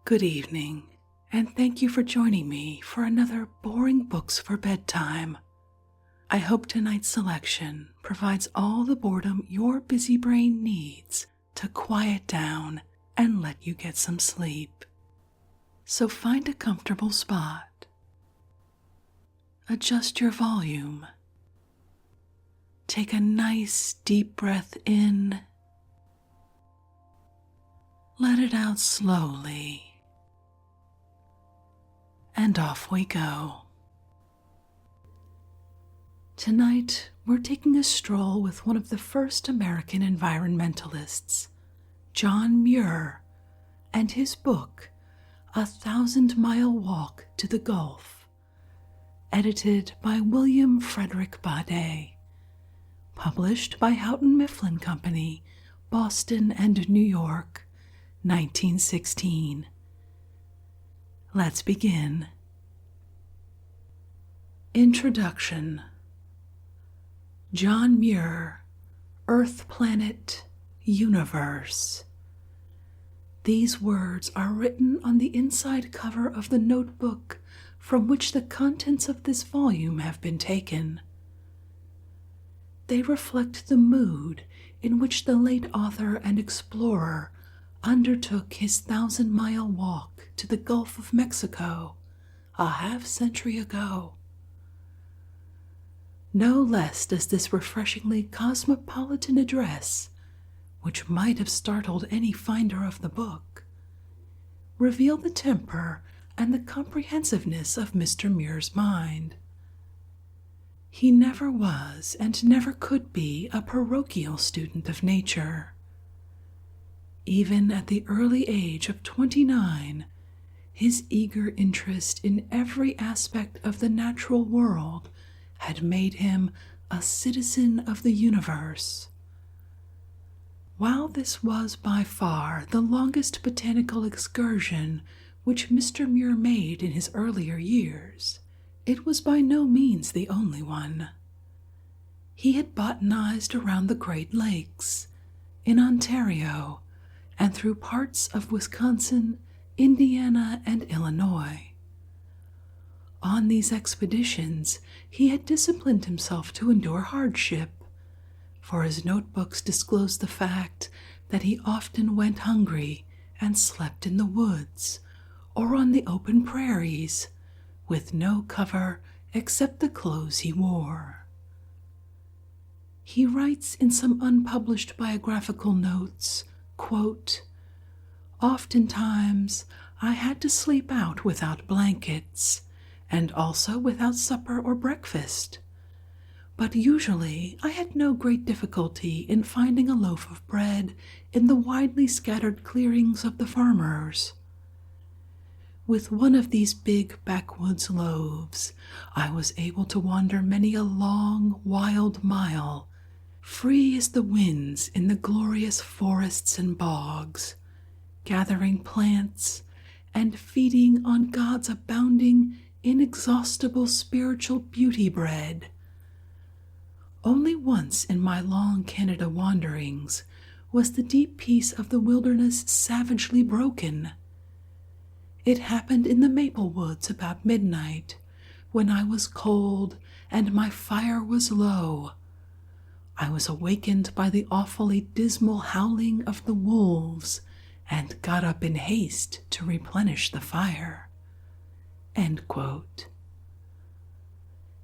Good evening, and thank you for joining me for another Boring Books for Bedtime. I hope tonight's selection provides all the boredom your busy brain needs to quiet down and let you get some sleep. So find a comfortable spot. Adjust your volume. Take a nice deep breath in. Let it out slowly. And off we go. Tonight, we're taking a stroll with one of the first American environmentalists, John Muir, and his book, 1,000-Mile Walk to the Gulf, edited by William Frederick Bade, published by Houghton Mifflin Company, Boston and New York, 1916. Let's begin. Introduction. John Muir, Earth Planet, Universe. These words are written on the inside cover of the notebook from which the contents of this volume have been taken. They reflect the mood in which the late author and explorer undertook his 1,000-mile walk to the Gulf of Mexico a half-century ago. No less does this refreshingly cosmopolitan address, which might have startled any finder of the book, reveal the temper and the comprehensiveness of Mr. Muir's mind. He never was and never could be a parochial student of nature. Even at the early age of 29, his eager interest in every aspect of the natural world had made him a citizen of the universe. While this was by far the longest botanical excursion which Mr. Muir made in his earlier years, it was by no means the only one. He had botanized around the Great Lakes, in Ontario, and through parts of Wisconsin, Indiana, and Illinois. On these expeditions, he had disciplined himself to endure hardship, for his notebooks disclose the fact that he often went hungry and slept in the woods or on the open prairies, with no cover except the clothes he wore. He writes in some unpublished biographical notes, quote, "Oftentimes I had to sleep out without blankets, and also without supper or breakfast. But usually I had no great difficulty in finding a loaf of bread in the widely scattered clearings of the farmers. With one of these big backwoods loaves, I was able to wander many a long, wild mile, free as the winds in the glorious forests and bogs, gathering plants and feeding on God's abounding, inexhaustible spiritual beauty bread. Only once in my long Canada wanderings was the deep peace of the wilderness savagely broken. It happened in the maple woods about midnight, when I was cold and my fire was low. I was awakened by the awfully dismal howling of the wolves and got up in haste to replenish the fire." End quote.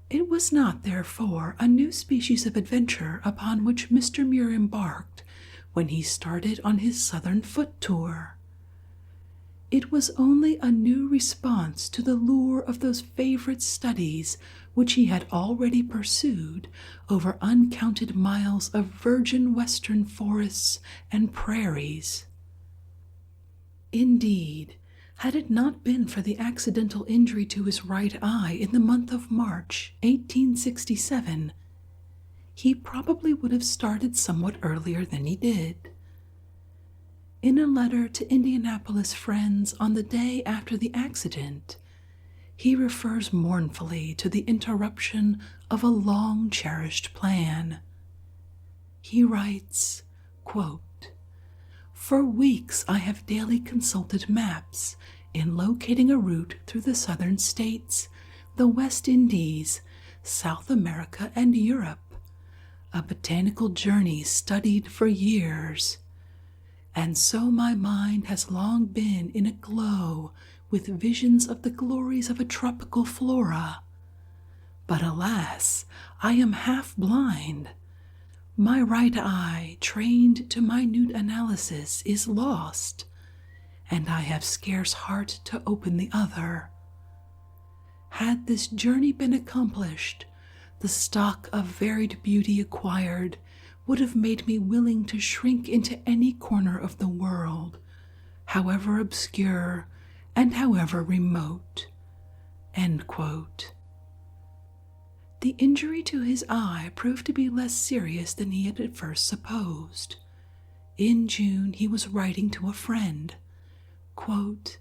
It was not, therefore, a new species of adventure upon which Mr. Muir embarked when he started on his southern foot tour. It was only a new response to the lure of those favorite studies which he had already pursued over uncounted miles of virgin western forests and prairies. Indeed, had it not been for the accidental injury to his right eye in the month of March, 1867, he probably would have started somewhat earlier than he did. In a letter to Indianapolis friends on the day after the accident, he refers mournfully to the interruption of a long-cherished plan. He writes, quote, For weeks I have daily consulted maps in locating a route through the southern states, the West Indies, South America, and Europe, a botanical journey studied for years. And so my mind has long been in a glow with visions of the glories of a tropical flora. But alas, I am half blind. My right eye, trained to minute analysis, is lost, and I have scarce heart to open the other. Had this journey been accomplished, the stock of varied beauty acquired would have made me willing to shrink into any corner of the world, however obscure and however remote. End quote. The injury to his eye proved to be less serious than he had at first supposed. In June, he was writing to a friend, quote,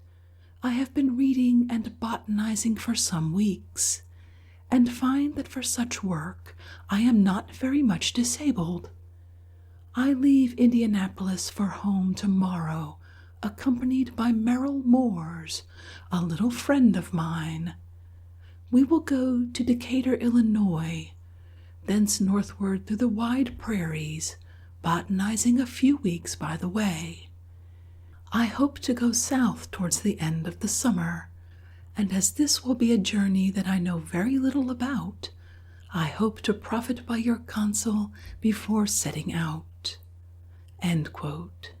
I have been reading and botanizing for some weeks, and find that for such work I am not very much disabled. I leave Indianapolis for home tomorrow, accompanied by Merrill Moores, a little friend of mine. We will go to Decatur, Illinois, thence northward through the wide prairies, botanizing a few weeks by the way. I hope to go south towards the end of the summer, and as this will be a journey that I know very little about, I hope to profit by your counsel before setting out. End quote.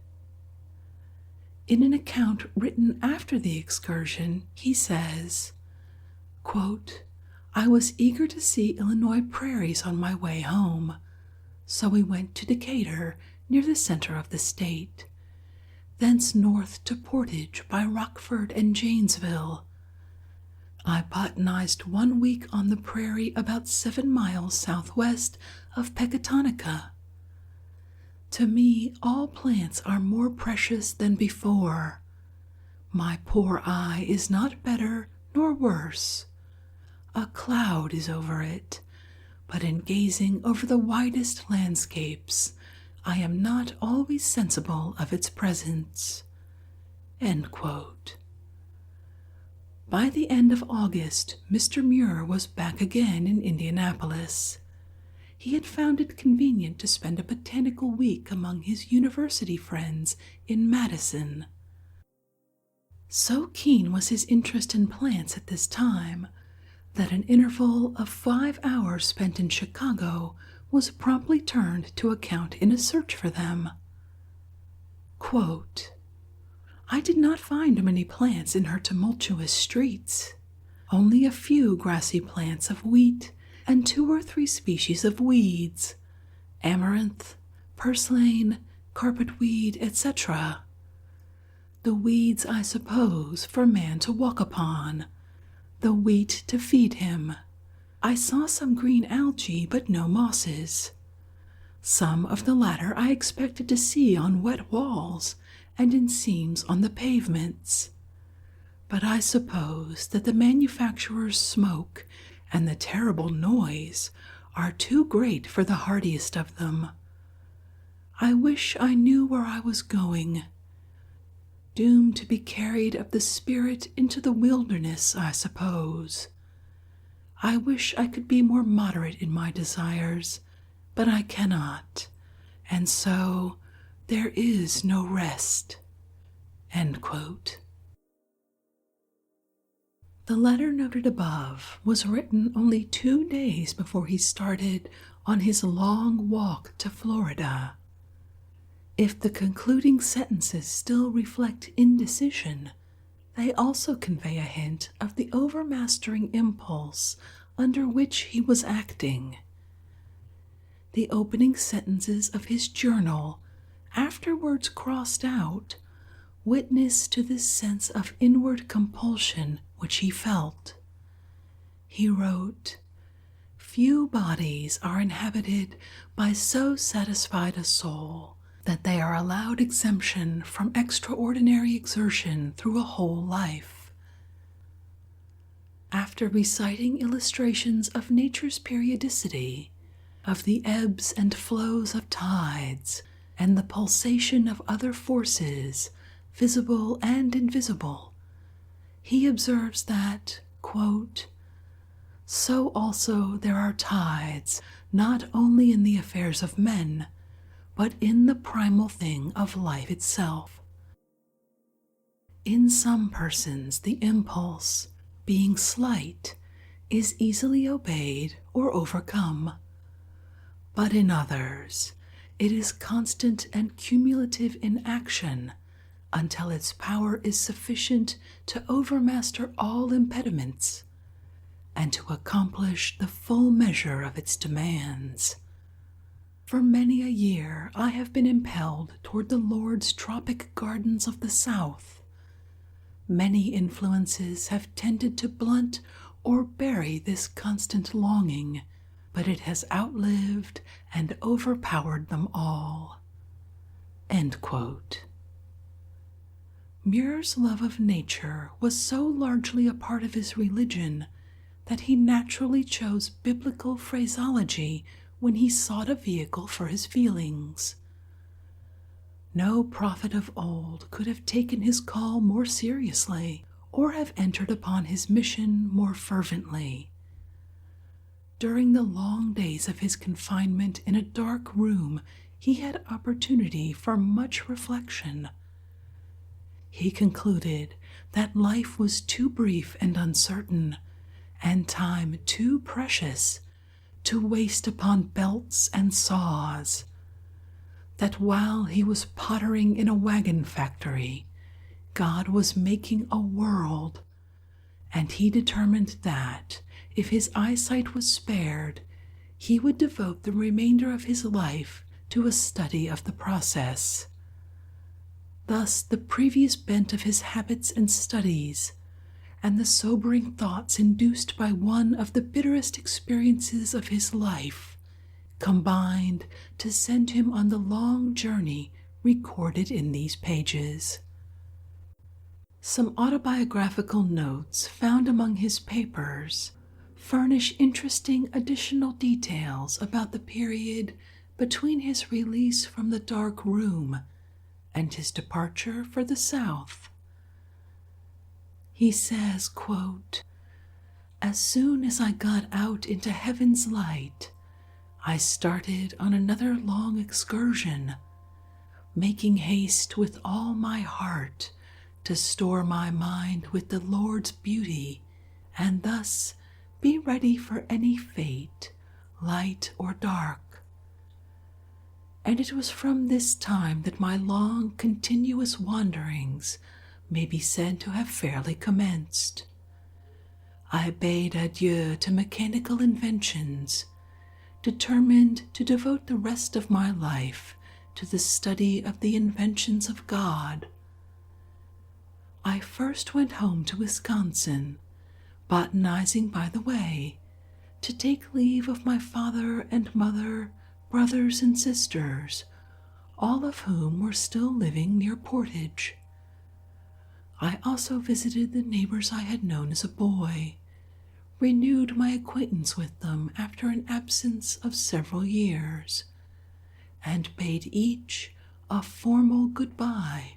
In an account written after the excursion, he says, quote, I was eager to see Illinois prairies on my way home, so we went to Decatur, near the center of the state, thence north to Portage by Rockford and Janesville. I botanized 1 week on the prairie about 7 miles southwest of Pecatonica. To me, all plants are more precious than before. My poor eye is not better nor worse. A cloud is over it, but in gazing over the widest landscapes, I am not always sensible of its presence. End quote. By the end of August, Mr. Muir was back again in Indianapolis. He had found it convenient to spend a botanical week among his university friends in Madison. So keen was his interest in plants at this time that an interval of 5 hours spent in Chicago was promptly turned to account in a search for them. Quote, I did not find many plants in her tumultuous streets, only a few grassy plants of wheat and 2 or 3 species of weeds, amaranth, purslane, carpetweed, etc. The weeds, I suppose, for man to walk upon, the wheat to feed him. I saw some green algae, but no mosses. Some of the latter I expected to see on wet walls and in seams on the pavements. But I suppose that the manufacturer's smoke and the terrible noise are too great for the hardiest of them. I wish I knew where I was going. Doomed to be carried of the spirit into the wilderness, I suppose. I wish I could be more moderate in my desires, but I cannot, and so there is no rest. End quote. The letter noted above was written only 2 days before he started on his long walk to Florida. If the concluding sentences still reflect indecision, they also convey a hint of the overmastering impulse under which he was acting. The opening sentences of his journal, afterwards crossed out, witness to this sense of inward compulsion which he felt. He wrote, Few bodies are inhabited by so satisfied a soul that they are allowed exemption from extraordinary exertion through a whole life. After reciting illustrations of nature's periodicity, of the ebbs and flows of tides, and the pulsation of other forces, visible and invisible, he observes that, quote, so also there are tides, not only in the affairs of men, but in the primal thing of life itself. In some persons, the impulse, being slight, is easily obeyed or overcome, but in others, it is constant and cumulative in action until its power is sufficient to overmaster all impediments and to accomplish the full measure of its demands. For many a year I have been impelled toward the Lord's tropic gardens of the South. Many influences have tended to blunt or bury this constant longing, but it has outlived and overpowered them all. End quote. Muir's love of nature was so largely a part of his religion that he naturally chose biblical phraseology when he sought a vehicle for his feelings. No prophet of old could have taken his call more seriously or have entered upon his mission more fervently. During the long days of his confinement in a dark room, he had opportunity for much reflection. He concluded that life was too brief and uncertain, and time too precious, to waste upon belts and saws, that while he was pottering in a wagon factory, God was making a world, and he determined that, if his eyesight was spared, he would devote the remainder of his life to a study of the process. Thus the previous bent of his habits and studies, and the sobering thoughts induced by one of the bitterest experiences of his life, combined to send him on the long journey recorded in these pages. Some autobiographical notes found among his papers furnish interesting additional details about the period between his release from the dark room and his departure for the South. He says, quote, as soon as I got out into heaven's light, I started on another long excursion, making haste with all my heart to store my mind with the Lord's beauty, and thus be ready for any fate, light or dark. And it was from this time that my long, continuous wanderings may be said to have fairly commenced. I bade adieu to mechanical inventions, determined to devote the rest of my life to the study of the inventions of God. I first went home to Wisconsin, botanizing by the way, to take leave of my father and mother, brothers and sisters, all of whom were still living near Portage. I also visited the neighbors I had known as a boy, renewed my acquaintance with them after an absence of several years, and bade each a formal goodbye.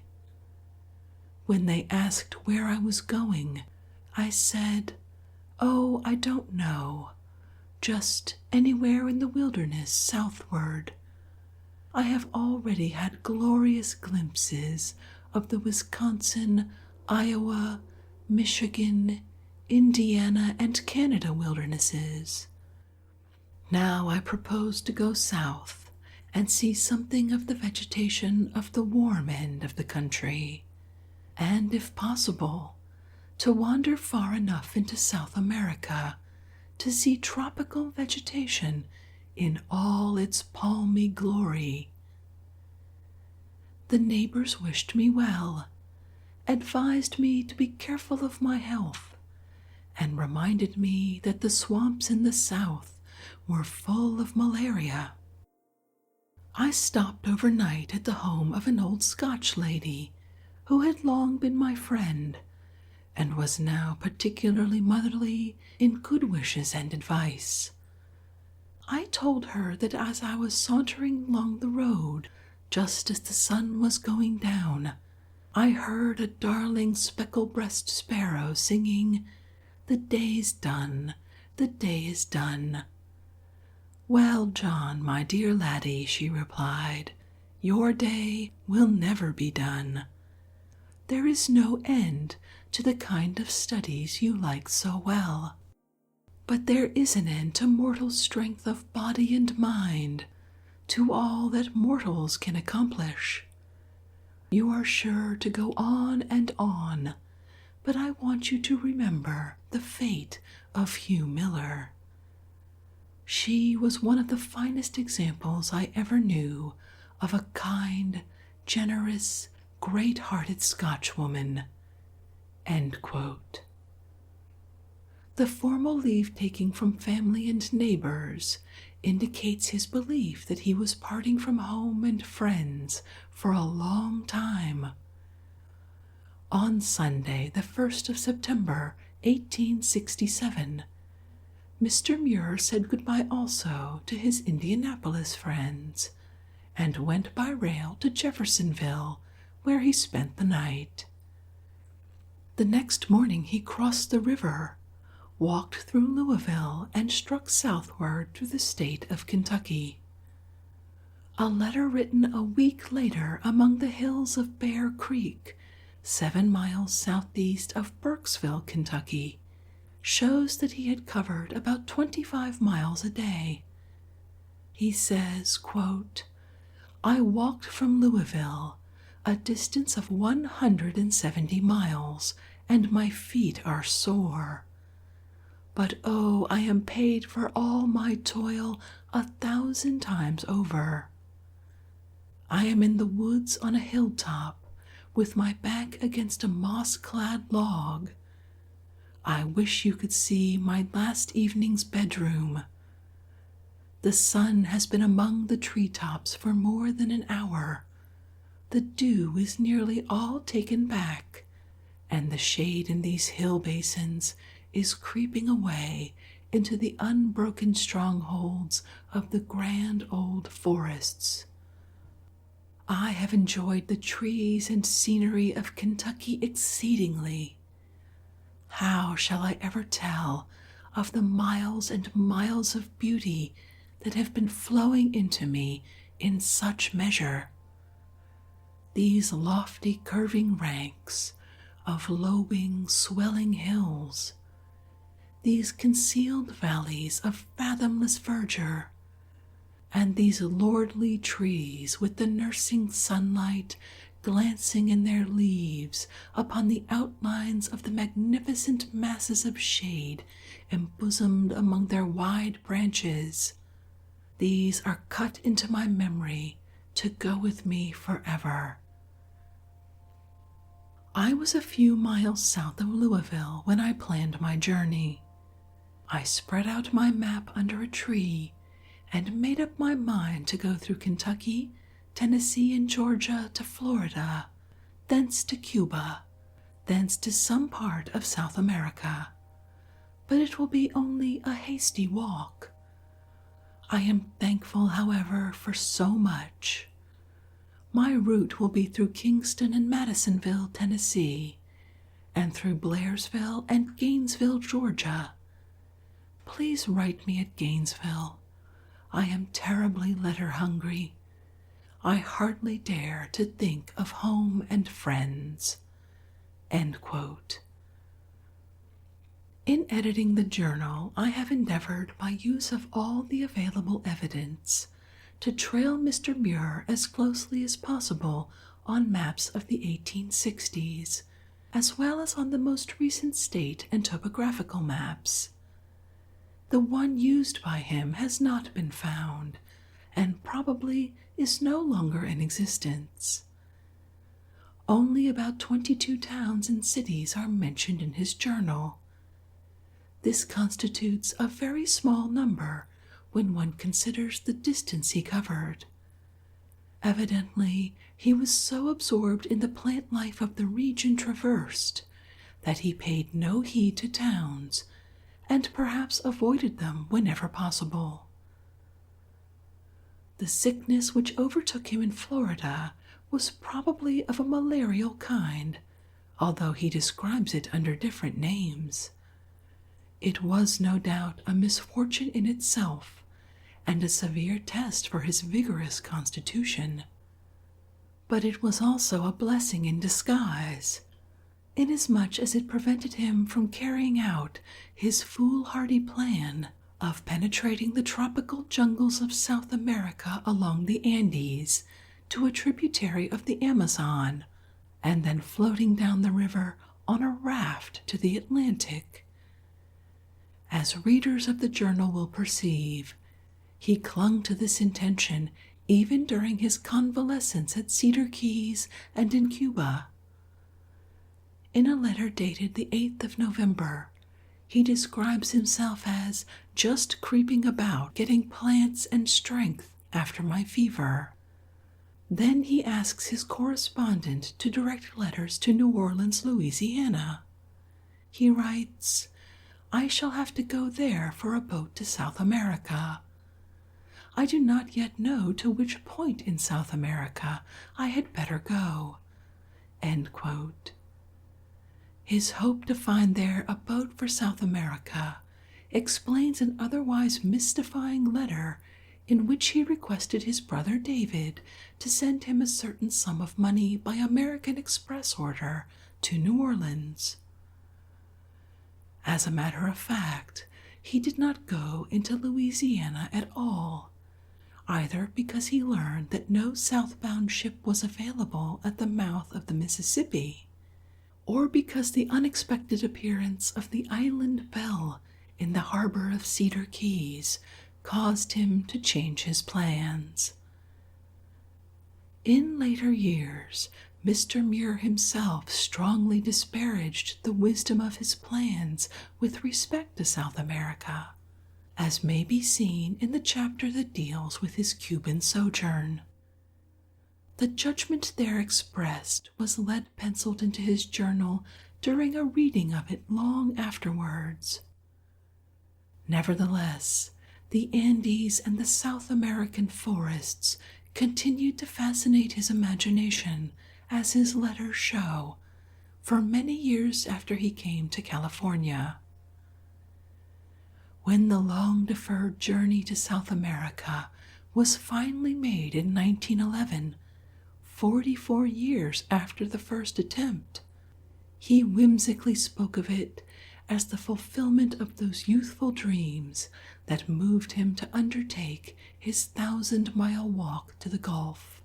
When they asked where I was going, I said, "Oh, I don't know, just anywhere in the wilderness southward. I have already had glorious glimpses of the Wisconsin, Iowa, Michigan, Indiana, and Canada wildernesses. Now I propose to go south and see something of the vegetation of the warm end of the country, and, if possible, to wander far enough into South America to see tropical vegetation in all its palmy glory." The neighbors wished me well, advised me to be careful of my health, and reminded me that the swamps in the South were full of malaria. I stopped overnight at the home of an old Scotch lady who had long been my friend and was now particularly motherly in good wishes and advice. I told her that as I was sauntering along the road, Just as the sun was going down, I heard a darling speckle-breast sparrow singing, "The day's done, the day is done." "Well, John, my dear laddie," she replied, "your day will never be done. There is no end to the kind of studies you like so well. But there is an end to mortal strength of body and mind, to all that mortals can accomplish. You are sure to go on and on, but I want you to remember the fate of Hugh Miller. She was one of the finest examples I ever knew of a kind, generous, great-hearted Scotchwoman." End quote. The formal leave-taking from family and neighbors indicates his belief that he was parting from home and friends for a long time. On Sunday, the 1st of September, 1867, Mr. Muir said goodbye also to his Indianapolis friends, and went by rail to Jeffersonville, where he spent the night. The next morning he crossed the river, walked through Louisville, and struck southward through the state of Kentucky. A letter written a week later among the hills of Bear Creek, 7 miles southeast of Burkesville, Kentucky, shows that he had covered about 25 miles a day. He says, quote, "I walked from Louisville, a distance of 170 miles, and my feet are sore. But oh, I am paid for all my toil 1,000 times over. I am in the woods on a hilltop, with my back against a moss-clad log. I wish you could see my last evening's bedroom. The sun has been among the treetops for more than an hour. The dew is nearly all taken back, and the shade in these hill basins is creeping away into the unbroken strongholds of the grand old forests. I have enjoyed the trees and scenery of Kentucky exceedingly. How shall I ever tell of the miles and miles of beauty that have been flowing into me in such measure? These lofty curving ranks of lobing, swelling hills, these concealed valleys of fathomless verdure, and these lordly trees with the nursing sunlight glancing in their leaves upon the outlines of the magnificent masses of shade embosomed among their wide branches, these are cut into my memory to go with me forever. I was a few miles south of Louisville when I planned my journey. I spread out my map under a tree and made up my mind to go through Kentucky, Tennessee, and Georgia to Florida, thence to Cuba, thence to some part of South America. But it will be only a hasty walk. I am thankful, however, for so much. My route will be through Kingston and Madisonville, Tennessee, and through Blairsville and Gainesville, Georgia. Please write me at Gainesville. I am terribly letter-hungry. I hardly dare to think of home and friends." End quote. In editing the journal, I have endeavored, by use of all the available evidence, to trail Mr. Muir as closely as possible on maps of the 1860s, as well as on the most recent state and topographical maps. The one used by him has not been found, and probably is no longer in existence. Only about 22 towns and cities are mentioned in his journal. This constitutes a very small number when one considers the distance he covered. Evidently, he was so absorbed in the plant life of the region traversed that he paid no heed to towns, and perhaps avoided them whenever possible. The sickness which overtook him in Florida was probably of a malarial kind, although he describes it under different names. It was no doubt a misfortune in itself, and a severe test for his vigorous constitution. But it was also a blessing in disguise, inasmuch as it prevented him from carrying out his foolhardy plan of penetrating the tropical jungles of South America along the Andes to a tributary of the Amazon, and then floating down the river on a raft to the Atlantic. As readers of the journal will perceive, he clung to this intention even during his convalescence at Cedar Keys and in Cuba. In a letter dated the 8th of November, he describes himself as just creeping about, getting plants and strength after my fever. Then he asks his correspondent to direct letters to New Orleans, Louisiana. He writes, "I shall have to go there for a boat to South America. I do not yet know to which point in South America I had better go." End quote. His hope to find there a boat for South America explains an otherwise mystifying letter in which he requested his brother David to send him a certain sum of money by American Express order to New Orleans. As a matter of fact, he did not go into Louisiana at all, either because he learned that no southbound ship was available at the mouth of the Mississippi, or because the unexpected appearance of the Island Belle in the harbor of Cedar Keys caused him to change his plans. In later years, Mr. Muir himself strongly disparaged the wisdom of his plans with respect to South America, as may be seen in the chapter that deals with his Cuban sojourn. The judgment there expressed was lead-penciled into his journal during a reading of it long afterwards. Nevertheless, the Andes and the South American forests continued to fascinate his imagination, as his letters show, for many years after he came to California. When the long-deferred journey to South America was finally made in 1911, 44 years after the first attempt, he whimsically spoke of it as the fulfillment of those youthful dreams that moved him to undertake his 1,000-mile walk to the Gulf.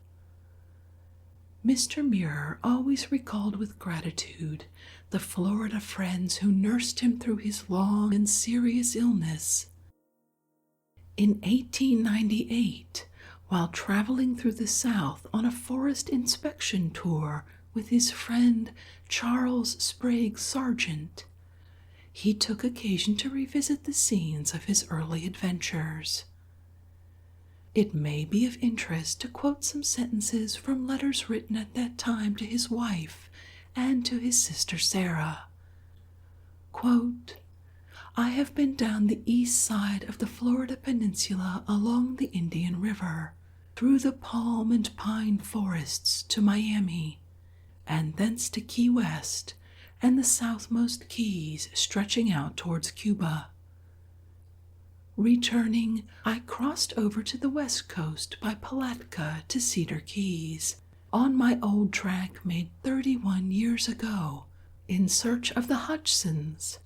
Mr. Muir always recalled with gratitude the Florida friends who nursed him through his long and serious illness. In 1898, while traveling through the South on a forest inspection tour with his friend Charles Sprague Sargent, he took occasion to revisit the scenes of his early adventures. It may be of interest to quote some sentences from letters written at that time to his wife and to his sister Sarah. Quote, "I have been down the east side of the Florida peninsula along the Indian River, through the palm and pine forests to Miami, and thence to Key West and the southmost keys stretching out towards Cuba. Returning, I crossed over to the west coast by Palatka to Cedar Keys, on my old track made 31 years ago, in search of the Hodgsons,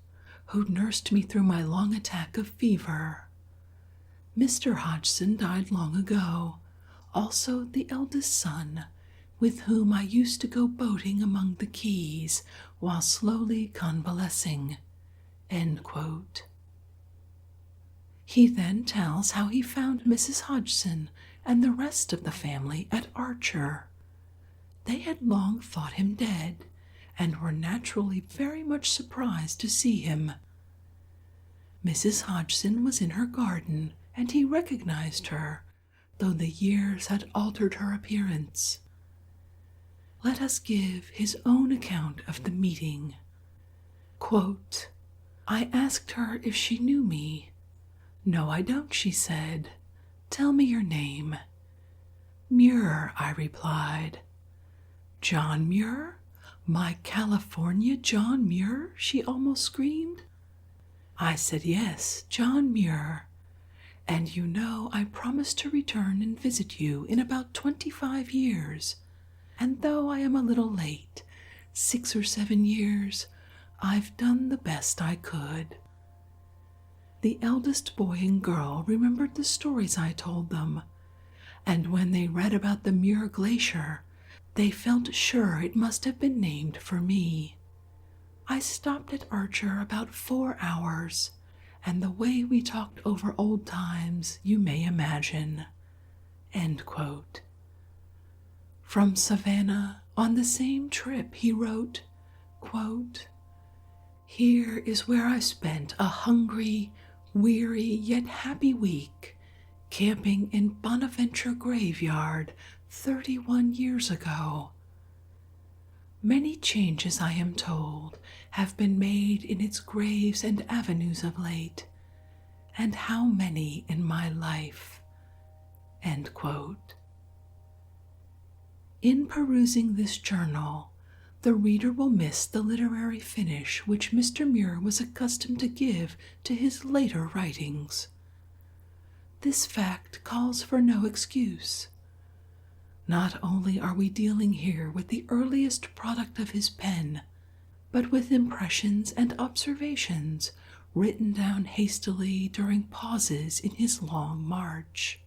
who nursed me through my long attack of fever. Mr. Hodgson died long ago, also the eldest son, with whom I used to go boating among the keys while slowly convalescing." End quote. He then tells how he found Mrs. Hodgson and the rest of the family at Archer. They had long thought him dead, and were naturally very much surprised to see him. Mrs. Hodgson was in her garden, and he recognized her, though the years had altered her appearance. Let us give his own account of the meeting. Quote, "I asked her if she knew me. 'No, I don't,' she said. 'Tell me your name.' Muir, I replied. John Muir? My California John Muir? She almost screamed. I said, yes, John Muir. And you know I promised to return and visit you in about 25 years. And though I am a little late, 6 or 7 years, I've done the best I could. The eldest boy and girl remembered the stories I told them, and when they read about the Muir Glacier, they felt sure it must have been named for me. I stopped at Archer about 4 hours, and the way we talked over old times you may imagine. End quote. From Savannah, on the same trip, he wrote, quote, Here is where I spent a hungry, weary, yet happy week, camping in Bonaventure Graveyard 31 years ago. Many changes, I am told, have been made in its graves and avenues of late, and how many in my life. End quote. In perusing this journal, the reader will miss the literary finish which Mr. Muir was accustomed to give to his later writings. This fact calls for no excuse. Not only are we dealing here with the earliest product of his pen, but with impressions and observations written down hastily during pauses in his long march.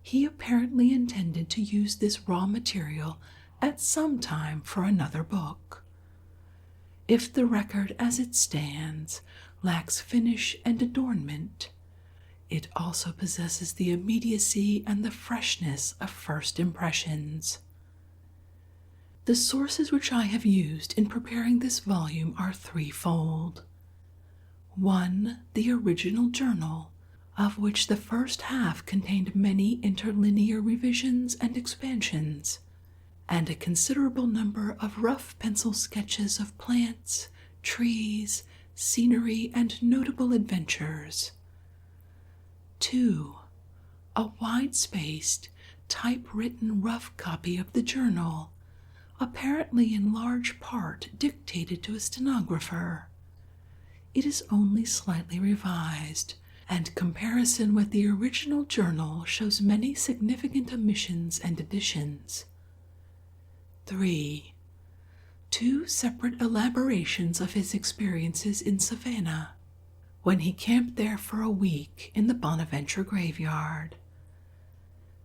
He apparently intended to use this raw material at some time for another book. If the record as it stands lacks finish and adornment, it also possesses the immediacy and the freshness of first impressions. The sources which I have used in preparing this volume are threefold. 1. The original journal, of which the first half contained many interlinear revisions and expansions, and a considerable number of rough pencil sketches of plants, trees, scenery, and notable adventures. 2. A wide-spaced, typewritten rough copy of the journal, apparently in large part dictated to a stenographer. It is only slightly revised, and comparison with the original journal shows many significant omissions and additions. 3. 2 separate elaborations of his experiences in Savannah, when he camped there for a week in the Bonaventure Graveyard.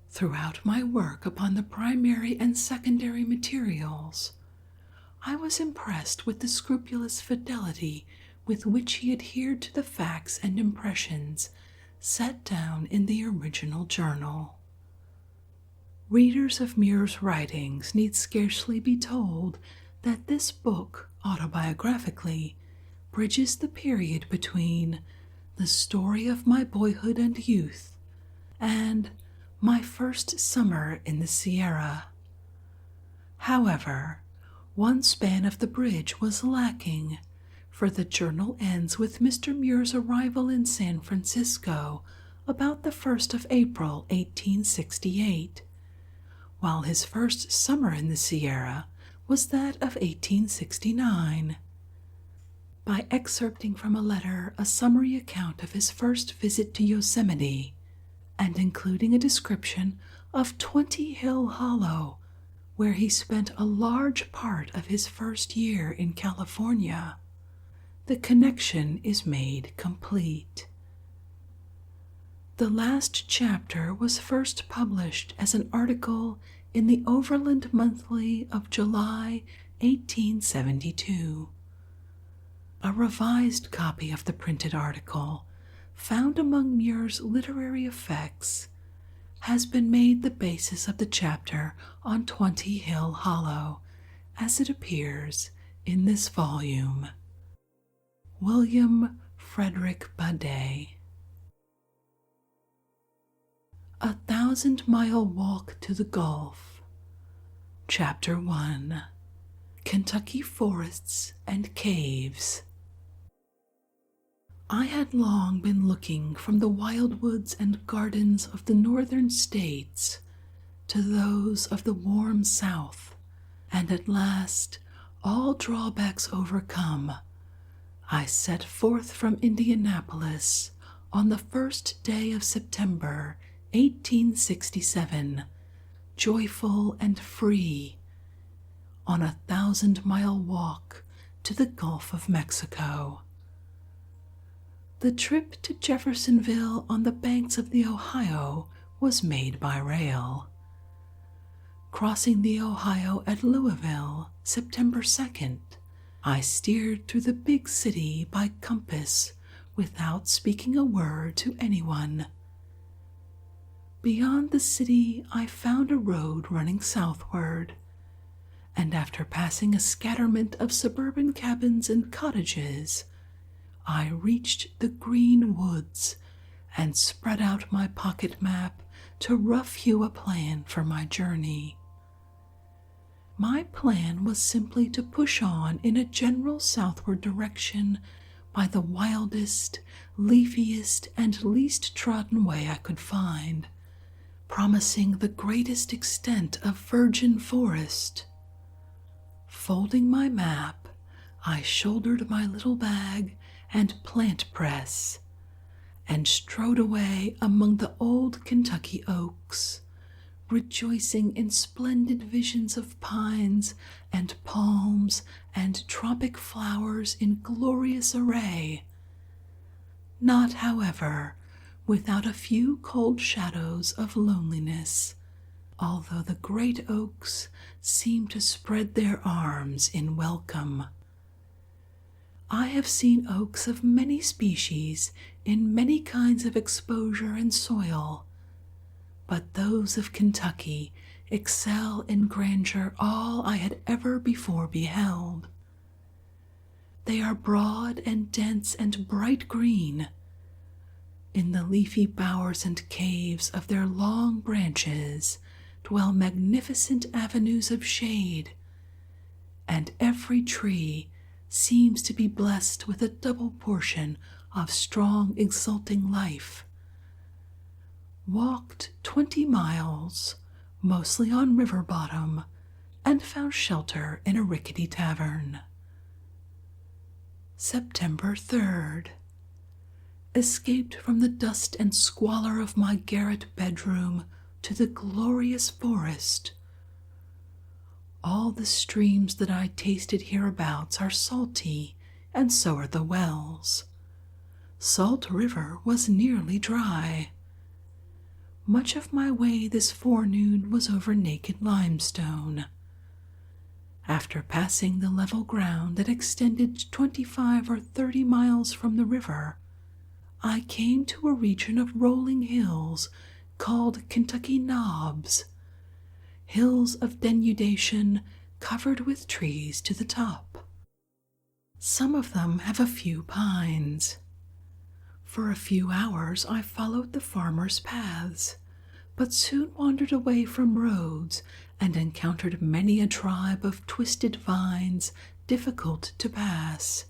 Throughout my work upon the primary and secondary materials, I was impressed with the scrupulous fidelity with which he adhered to the facts and impressions set down in the original journal. Readers of Muir's writings need scarcely be told that this book, autobiographically, bridges the period between The Story of My Boyhood and Youth and My First Summer in the Sierra. However, one span of the bridge was lacking, for the journal ends with Mr. Muir's arrival in San Francisco about the 1st of April, 1868, while his first summer in the Sierra was that of 1869. By excerpting from a letter a summary account of his first visit to Yosemite, and including a description of 20 Hill Hollow, where he spent a large part of his first year in California, the connection is made complete. The last chapter was first published as an article in the Overland Monthly of July 1872. A revised copy of the printed article, found among Muir's literary effects, has been made the basis of the chapter on 20 Hill Hollow, as it appears in this volume. William Frederick Badet. 1,000-Mile Walk to the Gulf. Chapter 1. Kentucky Forests and Caves. I had long been looking from the wild woods and gardens of the northern states to those of the warm South, and at last, all drawbacks overcome, I set forth from Indianapolis on the first day of September, 1867, joyful and free, on a 1,000-mile walk to the Gulf of Mexico. The trip to Jeffersonville on the banks of the Ohio was made by rail. Crossing the Ohio at Louisville, September 2nd, I steered through the big city by compass without speaking a word to anyone. Beyond the city, I found a road running southward, and after passing a scatterment of suburban cabins and cottages, I reached the green woods and spread out my pocket map to rough hew a plan for my journey. My plan was simply to push on in a general southward direction by the wildest, leafiest, and least trodden way I could find, promising the greatest extent of virgin forest. Folding my map, I shouldered my little bag and plant press, and strode away among the old Kentucky oaks, rejoicing in splendid visions of pines and palms and tropic flowers in glorious array, not, however, without a few cold shadows of loneliness, although the great oaks seemed to spread their arms in welcome. I have seen oaks of many species in many kinds of exposure and soil, but those of Kentucky excel in grandeur all I had ever before beheld. They are broad and dense and bright green. In the leafy bowers and caves of their long branches dwell magnificent avenues of shade, and every tree seems to be blessed with a double portion of strong, exulting life. Walked 20 miles, mostly on river bottom, and found shelter in a rickety tavern. September 3rd. Escaped from the dust and squalor of my garret bedroom to the glorious forest. All the streams that I tasted hereabouts are salty, and so are the wells. Salt River was nearly dry. Much of my way this forenoon was over naked limestone. After passing the level ground that extended 25 or 30 miles from the river, I came to a region of rolling hills called Kentucky Knobs, hills of denudation covered with trees to the top. Some of them have a few pines. For a few hours I followed the farmers' paths, but soon wandered away from roads and encountered many a tribe of twisted vines difficult to pass.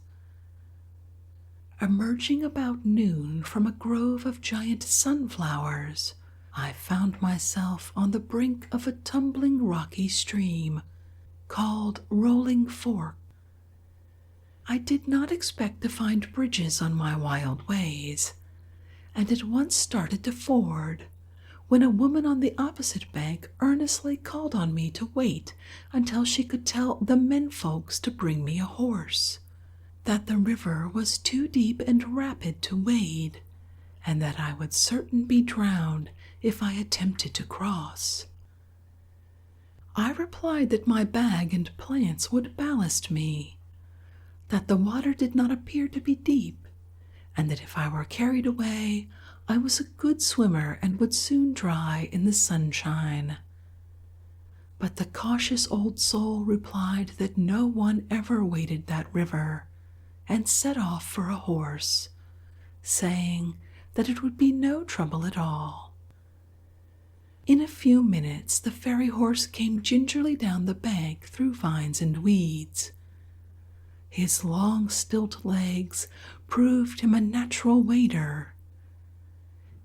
Emerging about noon from a grove of giant sunflowers, I found myself on the brink of a tumbling rocky stream called Rolling Fork. I did not expect to find bridges on my wild ways, and at once started to ford, when a woman on the opposite bank earnestly called on me to wait until she could tell the menfolks to bring me a horse, that the river was too deep and rapid to wade, and that I would certain be drowned if I attempted to cross. I replied that my bag and plants would ballast me, that the water did not appear to be deep, and that if I were carried away, I was a good swimmer and would soon dry in the sunshine. But the cautious old soul replied that no one ever waded that river, and set off for a horse, saying that it would be no trouble at all. In a few minutes the ferry horse came gingerly down the bank through vines and weeds. His long stilt legs proved him a natural wader.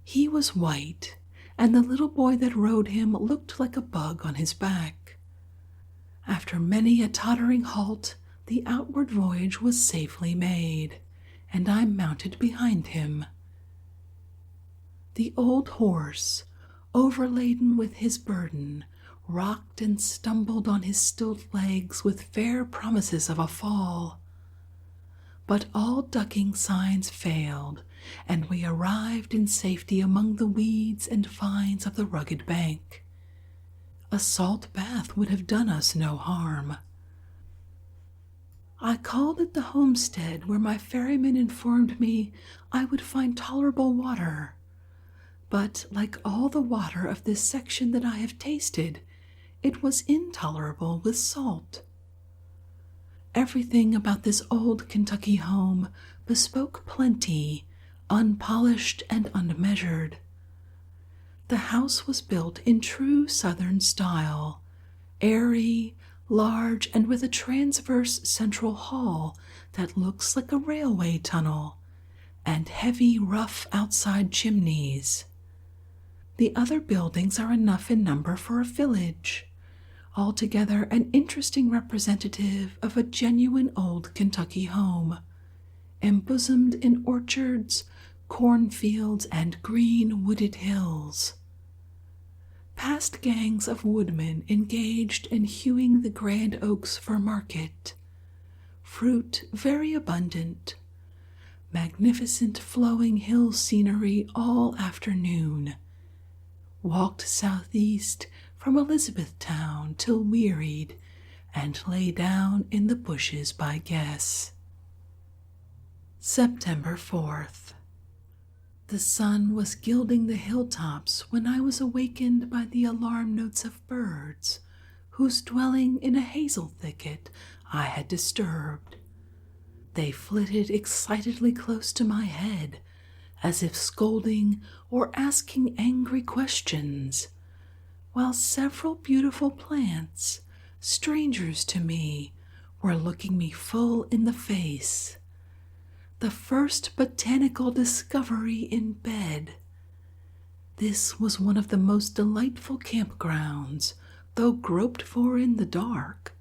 He was white, and the little boy that rode him looked like a bug on his back. After many a tottering halt, the outward voyage was safely made, and I mounted behind him. The old horse, overladen with his burden, rocked and stumbled on his stilt legs with fair promises of a fall. But all ducking signs failed, and we arrived in safety among the weeds and vines of the rugged bank. A salt bath would have done us no harm. I called at the homestead where my ferryman informed me I would find tolerable water, but like all the water of this section that I have tasted, it was intolerable with salt. Everything about this old Kentucky home bespoke plenty, unpolished and unmeasured. The house was built in true Southern style, airy, large, and with a transverse central hall that looks like a railway tunnel, and heavy, rough outside chimneys. The other buildings are enough in number for a village, altogether an interesting representative of a genuine old Kentucky home, embosomed in orchards, cornfields, and green wooded hills. Past gangs of woodmen engaged in hewing the grand oaks for market. Fruit very abundant. Magnificent flowing hill scenery all afternoon. Walked southeast from Elizabethtown till wearied, and lay down in the bushes by guess. September 4th. The sun was gilding the hilltops when I was awakened by the alarm notes of birds, whose dwelling in a hazel thicket I had disturbed. They flitted excitedly close to my head, as if scolding or asking angry questions, while several beautiful plants, strangers to me, were looking me full in the face. The first botanical discovery in bed. This was one of the most delightful campgrounds, though groped for in the dark,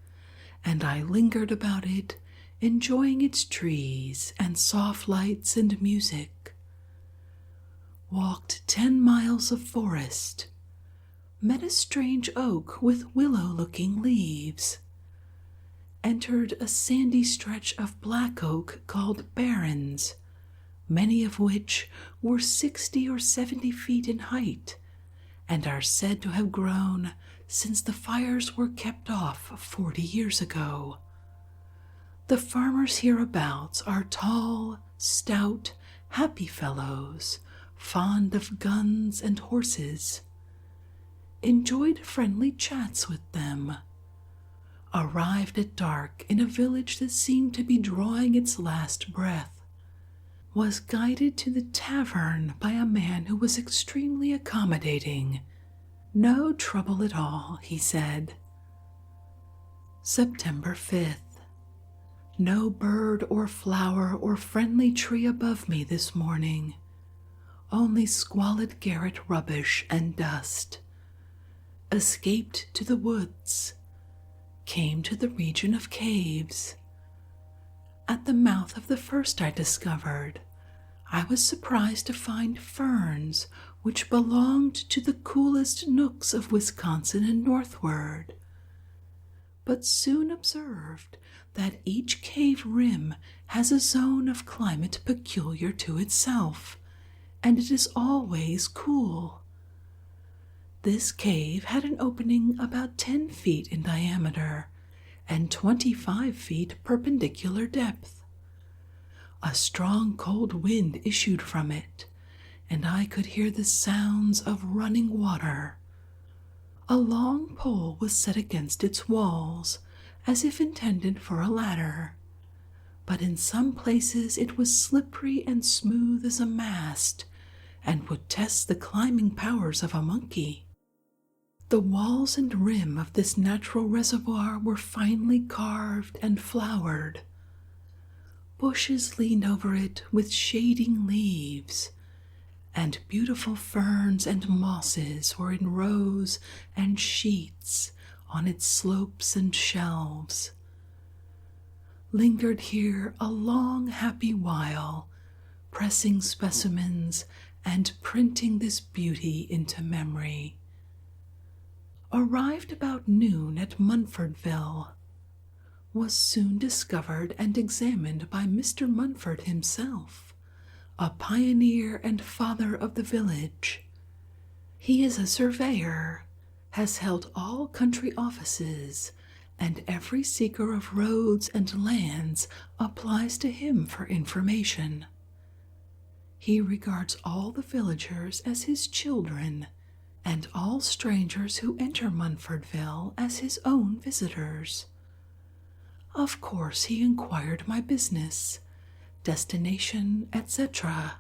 and I lingered about it, enjoying its trees and soft lights and music. Walked 10 miles of forest. Met a strange oak with willow-looking leaves. Entered a sandy stretch of black oak called barrens, many of which were 60 or 70 feet in height, and are said to have grown since the fires were kept off 40 years ago. The farmers hereabouts are tall, stout, happy fellows, fond of guns and horses. Enjoyed friendly chats with them. Arrived at dark in a village that seemed to be drawing its last breath. Was guided to the tavern by a man who was extremely accommodating. No trouble at all, he said. September 5th. No bird or flower or friendly tree above me this morning. Only squalid garret rubbish and dust. Escaped to the woods. Came to the region of caves. At the mouth of the first I discovered, I was surprised to find ferns which belonged to the coolest nooks of Wisconsin and northward, but soon observed that each cave rim has a zone of climate peculiar to itself, and it is always cool. This cave had an opening about 10 feet in diameter and 25 feet perpendicular depth. A strong cold wind issued from it, and I could hear the sounds of running water. A long pole was set against its walls, as if intended for a ladder, but in some places it was slippery and smooth as a mast, and would test the climbing powers of a monkey. The walls and rim of this natural reservoir were finely carved and flowered. Bushes leaned over it with shading leaves, and beautiful ferns and mosses were in rows and sheets on its slopes and shelves. Lingered here a long happy while, pressing specimens and printing this beauty into memory. Arrived about noon at Munfordville. Was soon discovered and examined by Mr. Munford himself, a pioneer and father of the village. He is a surveyor, has held all country offices, and every seeker of roads and lands applies to him for information. He regards all the villagers as his children, and all strangers who enter Munfordville as his own visitors. Of course, he inquired my business, destination, etc.,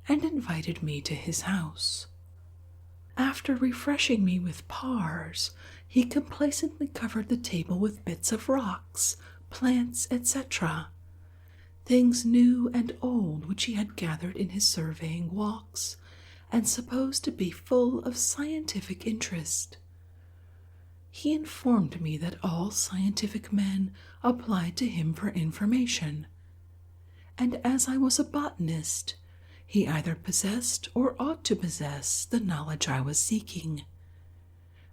and invited me to his house. After refreshing me with pars, he complacently covered the table with bits of rocks, plants, etc., things new and old which he had gathered in his surveying walks, and supposed to be full of scientific interest. He informed me that all scientific men applied to him for information, and as I was a botanist, he either possessed or ought to possess the knowledge I was seeking.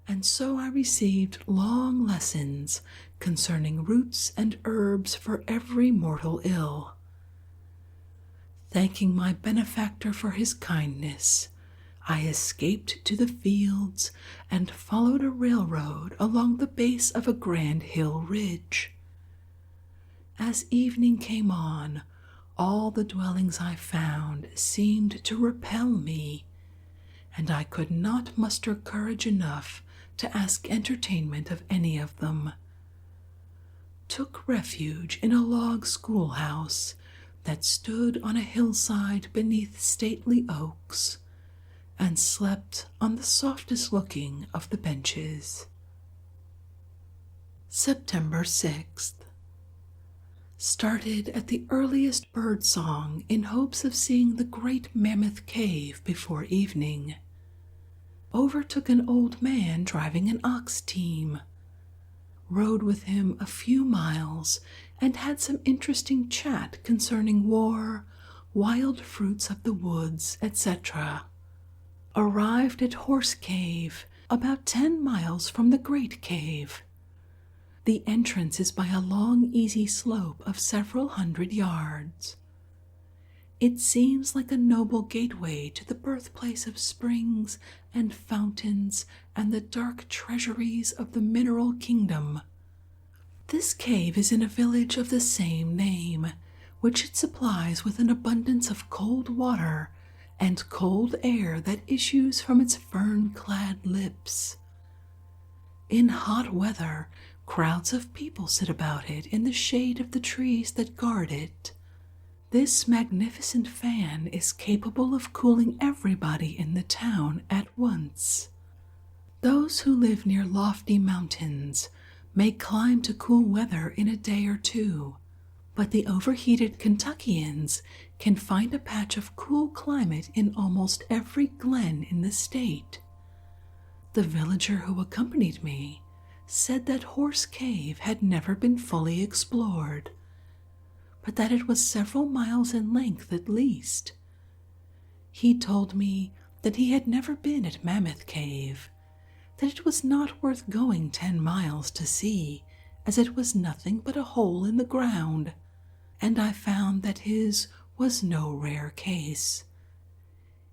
And so I received long lessons concerning roots and herbs for every mortal ill. Thanking my benefactor for his kindness, I escaped to the fields and followed a railroad along the base of a grand hill ridge. As evening came on, all the dwellings I found seemed to repel me, and I could not muster courage enough to ask entertainment of any of them. Took refuge in a log schoolhouse that stood on a hillside beneath stately oaks, and slept on the softest looking of the benches. September 6th. Started at the earliest bird song in hopes of seeing the great Mammoth Cave before evening. Overtook an old man driving an ox team. Rode with him a few miles and had some interesting chat concerning war, wild fruits of the woods, etc. Arrived at Horse Cave, about 10 miles from the Great Cave. The entrance is by a long, easy slope of several hundred yards. It seems like a noble gateway to the birthplace of springs and fountains and the dark treasuries of the mineral kingdom. This cave is in a village of the same name, which it supplies with an abundance of cold water and cold air that issues from its fern-clad lips. In hot weather, crowds of people sit about it in the shade of the trees that guard it. This magnificent fan is capable of cooling everybody in the town at once. Those who live near lofty mountains may climb to cool weather in a day or two, but the overheated Kentuckians can find a patch of cool climate in almost every glen in the state. The villager who accompanied me said that Horse Cave had never been fully explored, but that it was several miles in length at least. He told me that he had never been at Mammoth Cave, that it was not worth going 10 miles to see, as it was nothing but a hole in the ground, and I found that his was no rare case.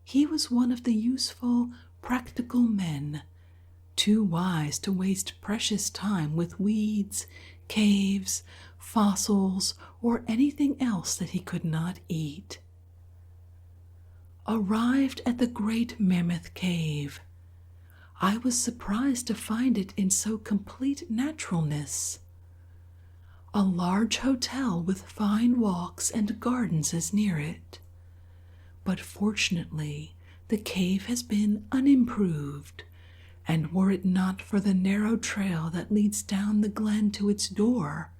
He was one of the useful, practical men, too wise to waste precious time with weeds, caves, fossils, or anything else that he could not eat. Arrived at the great Mammoth Cave, I was surprised to find it in so complete naturalness. A large hotel with fine walks and gardens is near it, but fortunately the cave has been unimproved, and were it not for the narrow trail that leads down the glen to its door,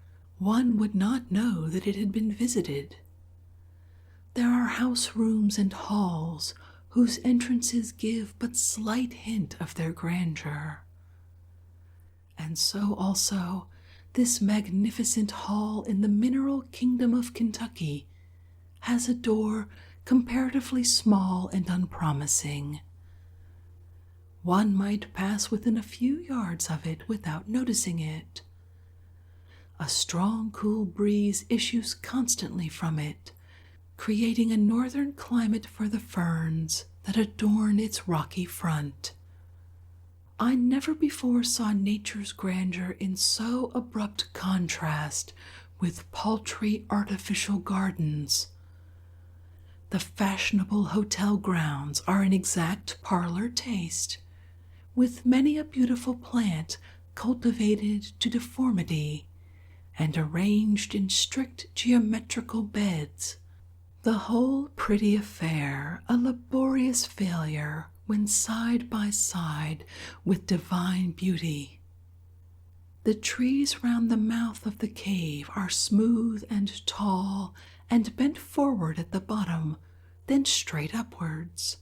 one would not know that it had been visited. There are house rooms and halls whose entrances give but slight hint of their grandeur. And so also this magnificent hall in the mineral kingdom of Kentucky has a door comparatively small and unpromising. One might pass within a few yards of it without noticing it. A strong, cool breeze issues constantly from it, creating a northern climate for the ferns that adorn its rocky front. I never before saw nature's grandeur in so abrupt contrast with paltry artificial gardens. The fashionable hotel grounds are in exact parlor taste, with many a beautiful plant cultivated to deformity and arranged in strict geometrical beds. The whole pretty affair a laborious failure when side by side with divine beauty. The trees round the mouth of the cave are smooth and tall and bent forward at the bottom, then straight upwards.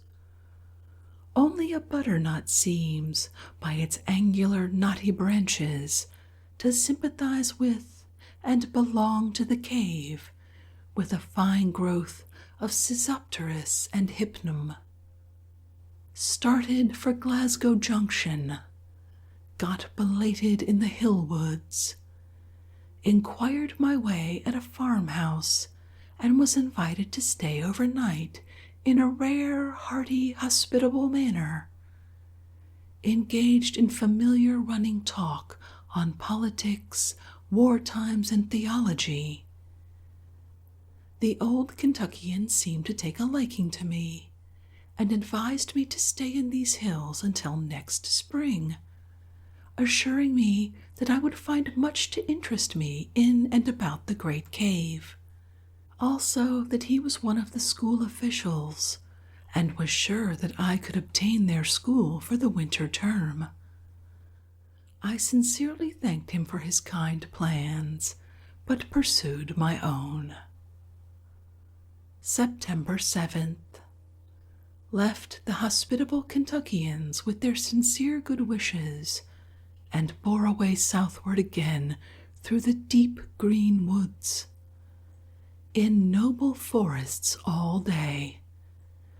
Only a butternut seems, by its angular knotty branches, to sympathize with and belong to the cave, with a fine growth of Scizopteris and Hypnum. Started for Glasgow Junction, got belated in the hill woods, inquired my way at a farmhouse, and was invited to stay overnight in a rare, hearty, hospitable manner. Engaged in familiar running talk on politics, war times, and theology. The old Kentuckian seemed to take a liking to me, and advised me to stay in these hills until next spring, assuring me that I would find much to interest me in and about the great cave. Also that he was one of the school officials, and was sure that I could obtain their school for the winter term. I sincerely thanked him for his kind plans, but pursued my own. September 7th. Left the hospitable Kentuckians with their sincere good wishes, and bore away southward again through the deep green woods. In noble forests all day.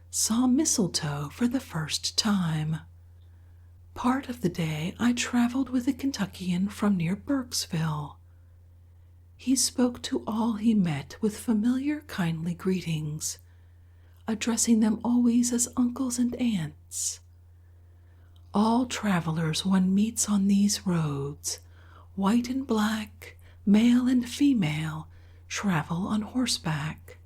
Saw mistletoe for the first time. Part of the day I traveled with a Kentuckian from near Burkesville. He spoke to all he met with familiar kindly greetings, addressing them always as uncles and aunts. All travelers one meets on these roads, white and black, male and female, travel on horseback.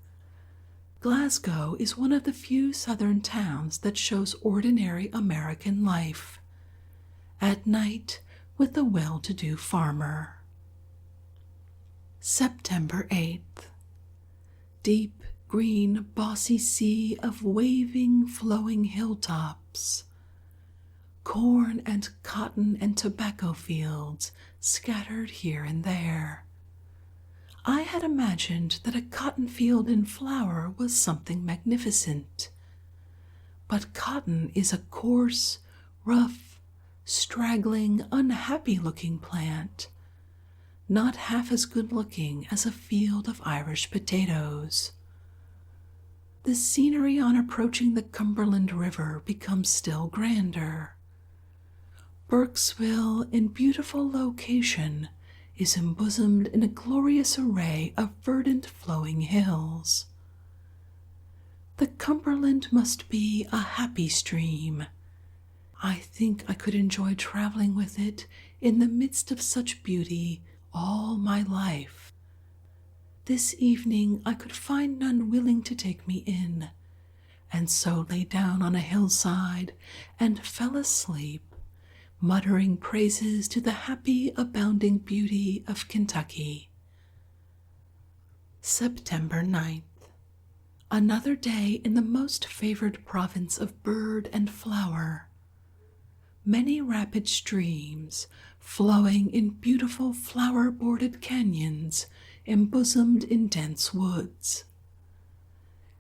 Glasgow is one of the few southern towns that shows ordinary American life, at night with the well-to-do farmer. September 8th. Deep, green, bossy sea of waving, flowing hilltops. Corn and cotton and tobacco fields scattered here and there. I had imagined that a cotton field in flower was something magnificent. But cotton is a coarse, rough, straggling, unhappy-looking plant, not half as good-looking as a field of Irish potatoes. The scenery on approaching the Cumberland River becomes still grander. Burkesville, in beautiful location, is embosomed in a glorious array of verdant flowing hills. The Cumberland must be a happy stream. I think I could enjoy traveling with it in the midst of such beauty all my life. This evening I could find none willing to take me in, and so lay down on a hillside and fell asleep, muttering praises to the happy, abounding beauty of Kentucky. September 9th. Another day in the most favored province of bird and flower. Many rapid streams, flowing in beautiful flower-bordered canyons embosomed in dense woods.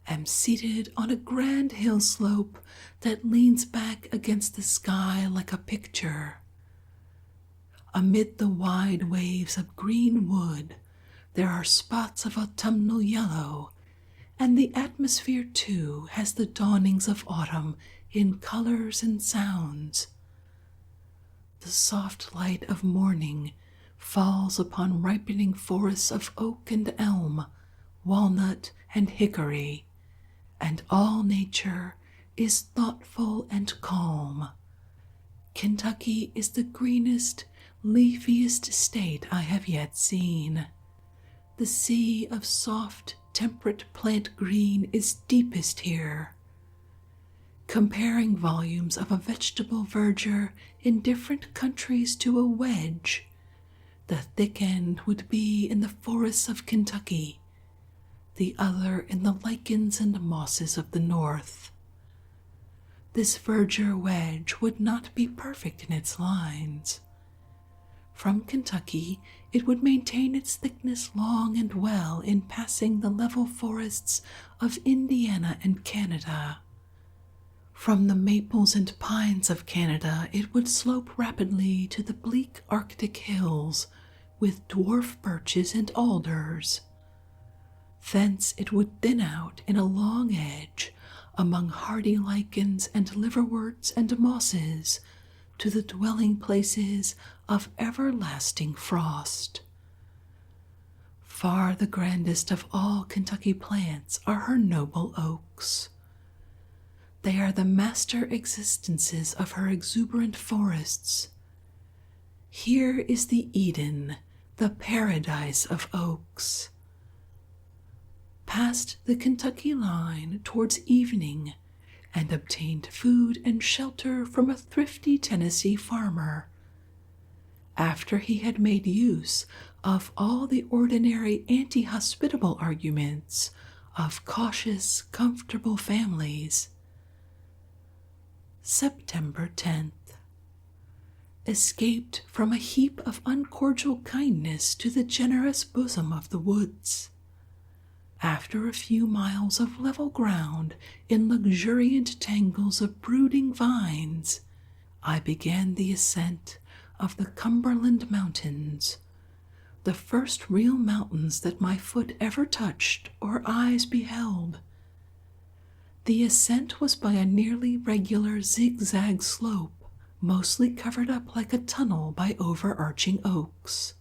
Am seated on a grand hill slope that leans back against the sky like a picture. Amid the wide waves of green wood, there are spots of autumnal yellow, and the atmosphere too has the dawnings of autumn in colors and sounds. The soft light of morning falls upon ripening forests of oak and elm, walnut and hickory, and all nature is thoughtful and calm. Kentucky is the greenest, leafiest state I have yet seen. The sea of soft, temperate plant green is deepest here. Comparing volumes of a vegetable verdure in different countries to a wedge, the thick end would be in the forests of Kentucky, the other in the lichens and mosses of the north. This verdure wedge would not be perfect in its lines. From Kentucky, it would maintain its thickness long and well in passing the level forests of Indiana and Canada. From the maples and pines of Canada, it would slope rapidly to the bleak Arctic hills with dwarf birches and alders. Thence it would thin out in a long edge among hardy lichens and liverworts and mosses to the dwelling places of everlasting frost. Far the grandest of all Kentucky plants are her noble oaks. They are the master existences of her exuberant forests. Here is the Eden, the paradise of oaks. Passed the Kentucky line towards evening, and obtained food and shelter from a thrifty Tennessee farmer. After he had made use of all the ordinary anti-hospitable arguments of cautious, comfortable families. September 10th. Escaped from a heap of uncordial kindness to the generous bosom of the woods. After a few miles of level ground in luxuriant tangles of brooding vines, I began the ascent of the Cumberland Mountains, the first real mountains that my foot ever touched or eyes beheld. The ascent was by a nearly regular zigzag slope, mostly covered up like a tunnel by overarching oaks.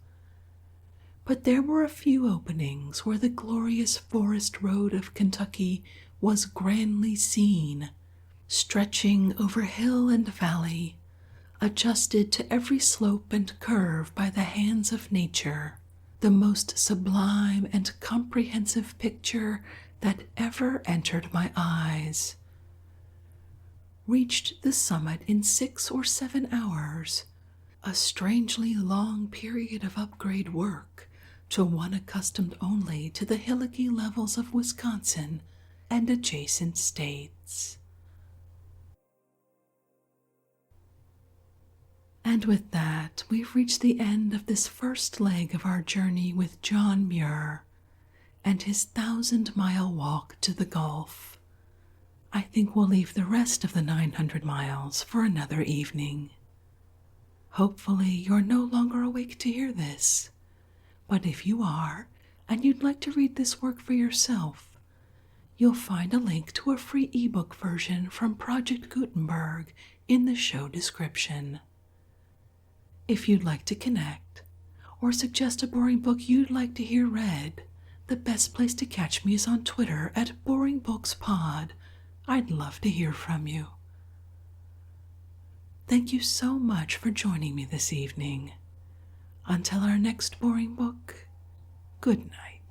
But there were a few openings where the glorious forest road of Kentucky was grandly seen, stretching over hill and valley, adjusted to every slope and curve by the hands of nature, the most sublime and comprehensive picture that ever entered my eyes. Reached the summit in 6 or 7 hours, a strangely long period of upgrade work to one accustomed only to the hillocky levels of Wisconsin and adjacent states. And with that, we've reached the end of this first leg of our journey with John Muir and his 1,000-mile walk to the Gulf. I think we'll leave the rest of the 900 miles for another evening. Hopefully you're no longer awake to hear this, but if you are, and you'd like to read this work for yourself, you'll find a link to a free ebook version from Project Gutenberg in the show description. If you'd like to connect, or suggest a boring book you'd like to hear read, the best place to catch me is on Twitter at BoringBooksPod. I'd love to hear from you. Thank you so much for joining me this evening. Until our next boring book, good night.